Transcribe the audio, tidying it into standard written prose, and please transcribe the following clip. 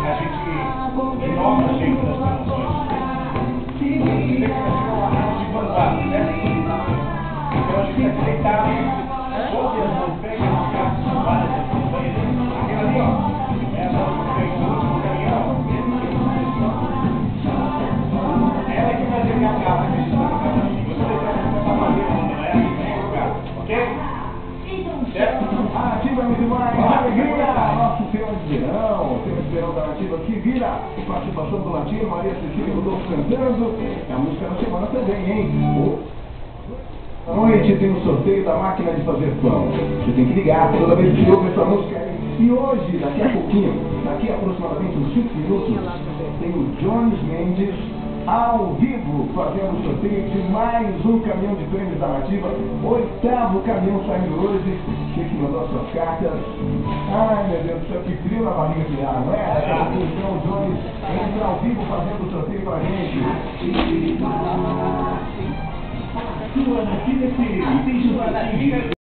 a gente inova a gente das promoções. Tem que ser uma rádio de vanguarda, né? Então a gente tem que deitar sobre as mãos, pega as cartas, várias ações, aquilo ali, ó, essa pegou o último caminhão, ela que vai pegar a carta que a gente está tocando aqui. Você vai começar a fazer quando ela é aqui vem o carro, ok? Certo? Ativa demais, alegria! Nosso tema de verão da Ativa que vira participação do Latino, Maria Cecília Rodolfo cantando. É a música da semana também, hein? À noite tem o sorteio da máquina de fazer pão. Você tem que ligar toda vez que ouve essa música. E hoje, daqui a pouquinho, daqui a aproximadamente uns 5 minutos, tem o Jones Mendes ao vivo fazendo o sorteio de mais um caminhão de prêmios da Nativa. 8º caminhão saindo hoje. Você que mandou as suas cartas. Ai meu Deus do céu, que frio na barriga de ar, não é? Daqui a pouquinho então o Jones entra ao vivo fazendo o sorteio pra gente. Sua Nativa FM,